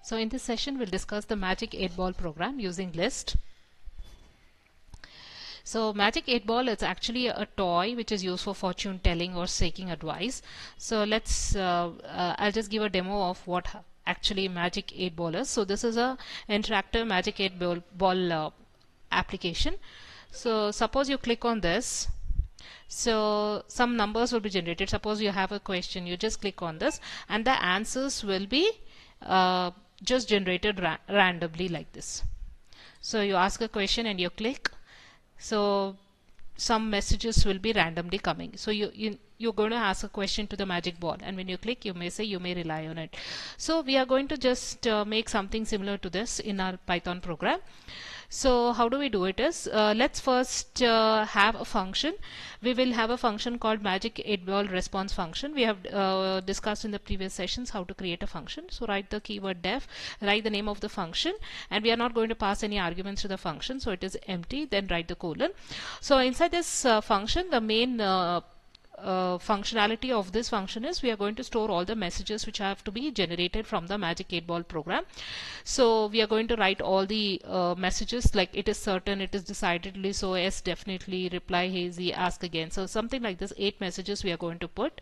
So in this session we'll discuss the Magic 8 Ball program using list. So Magic 8 Ball is actually a toy which is used for fortune telling or seeking advice. So let's I'll just give a demo of what actually Magic 8 Ball is. So this is a interactive Magic 8 Ball application. So suppose you click on this. So some numbers will be generated. Suppose you have a question, you just click on this and the answers will be just generated randomly like this. So you ask a question and you click, so some messages will be randomly coming. So you're going to ask a question to the magic ball, and when you click you may say you may rely on it. So we are going to just make something similar to this in our Python program. So how do we do it is, let's first have a function. We will have a function called Magic 8 Ball response function. We have discussed in the previous sessions how to create a function. So write the keyword def, write the name of the function, and we are not going to pass any arguments to the function, so it is empty. Then write the colon. So inside this function, the main functionality of this function is we are going to store all the messages which have to be generated from the Magic 8 Ball program. So we are going to write all the messages like it is certain, it is decidedly so, yes definitely, reply hazy, ask again. So something like this, 8 messages we are going to put.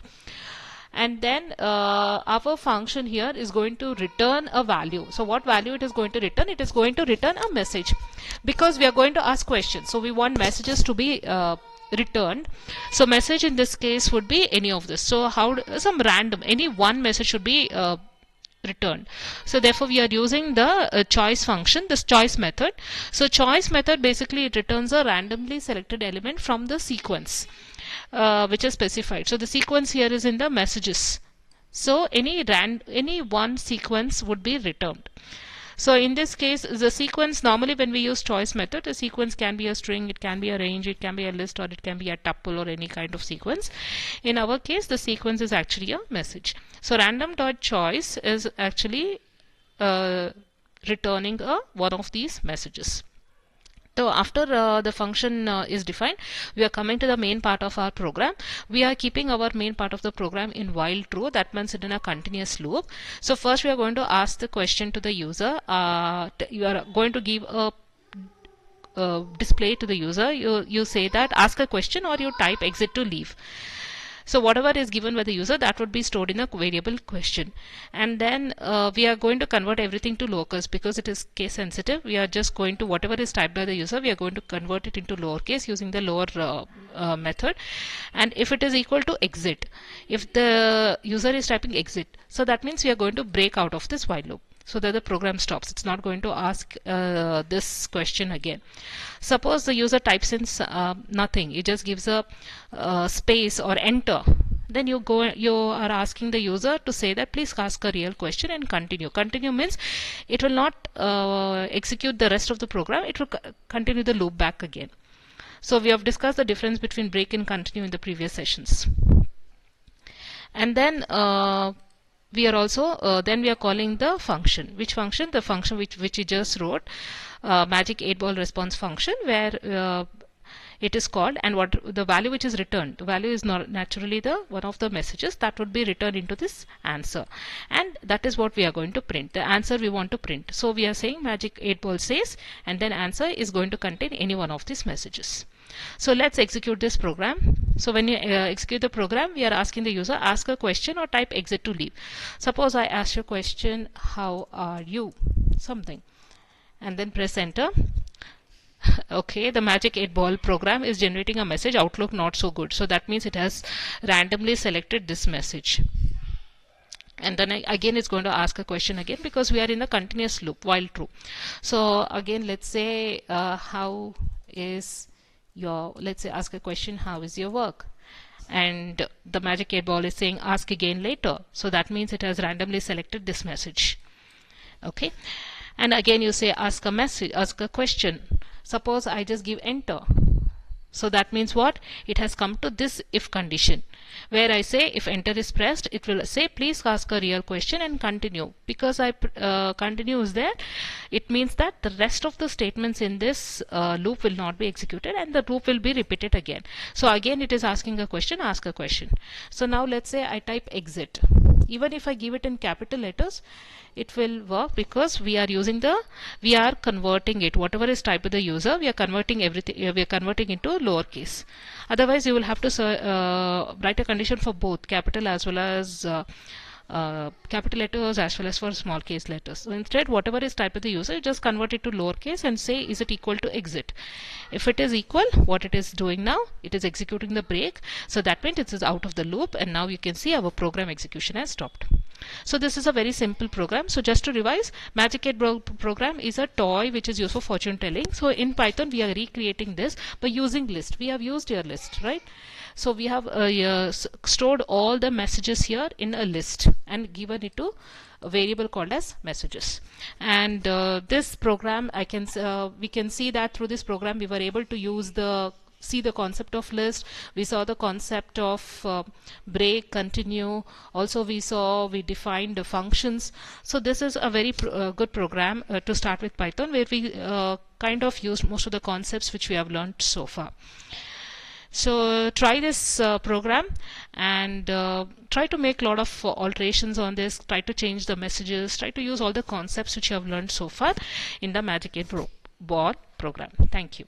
And then our function here is going to return a value. So what value it is going to return? It is going to return a message, because we are going to ask questions. So we want messages to be returned. So message in this case would be any of this. So some random, any one message should be returned. So therefore we are using the choice function, this choice method. So choice method basically it returns a randomly selected element from the sequence which is specified. So the sequence here is in the messages. So any one sequence would be returned. So in this case, the sequence, normally when we use choice method, the sequence can be a string, it can be a range, it can be a list, or it can be a tuple or any kind of sequence. In our case, the sequence is actually a message. So random.choice is actually returning one of these messages. So after the function is defined, we are coming to the main part of our program. We are keeping our main part of the program in while true. That means it in a continuous loop. So first we are going to ask the question to the user. You are going to give a display to the user. You say that ask a question, or you type exit to leave. So whatever is given by the user, that would be stored in a variable question. And then we are going to convert everything to lowercase because it is case sensitive. We are just going to, whatever is typed by the user, we are going to convert it into lowercase using the lower method. And if it is equal to exit, if the user is typing exit, so that means we are going to break out of this while loop, so that the program stops. It's not going to ask this question again. Suppose the user types in nothing, it just gives a space or enter. Then you are asking the user to say that please ask a real question and continue. Continue means it will not execute the rest of the program, it will continue the loop back again. So we have discussed the difference between break and continue in the previous sessions. And then we are also then we are calling the function. Which function? The function which we just wrote, Magic 8 Ball response function, where it is called, and what the value which is returned, the value is not naturally the one of the messages that would be returned into this answer, and that is what we are going to print, the answer we want to print. So we are saying Magic 8 Ball says, and then answer is going to contain any one of these messages. So let's execute this program. So when you execute the program, we are asking the user ask a question or type exit to leave. Suppose I ask a question, how are you, something, and then press enter. Okay, the Magic 8 Ball program is generating a message, Outlook not so good. So that means it has randomly selected this message. And then again it's going to ask a question again, because we are in a continuous loop while true. So again, let's say how is your, let's say ask a question, how is your work? And the Magic 8 Ball is saying ask again later. So that means it has randomly selected this message. Okay, and again you say ask a message, ask a question. Suppose I just give enter. So that means what? It has come to this if condition, where I say if enter is pressed, it will say please ask a real question and continue. Because I continue is there, it means that the rest of the statements in this loop will not be executed and the loop will be repeated again. So again it is asking a question, ask a question. So now let's say I type exit. Even if I give it in capital letters, it will work, because we are converting it, whatever is typed by the user, we are converting everything, we are converting into lowercase. Otherwise you will have to write a condition for both capital as well as capital letters as well as for small case letters. So instead, whatever is typed by the user, just convert it to lowercase and say is it equal to exit. If it is equal, what it is doing now, it is executing the break. So that means it is out of the loop, and now you can see our program execution has stopped. So this is a very simple program. So just to revise, Magic 8 program is a toy which is used for fortune telling. So in Python we are recreating this by using list. We have used your list, right? So we have stored all the messages here in a list and given it to a variable called as messages. And this program, we can see that through this program we were able to see the concept of list. We saw the concept of break, continue. Also we defined the functions. So this is a very good program to start with Python, where we kind of used most of the concepts which we have learned so far. So try this program and try to make a lot of alterations on this, try to change the messages, try to use all the concepts which you have learned so far in the Magic 8 board program. Thank you.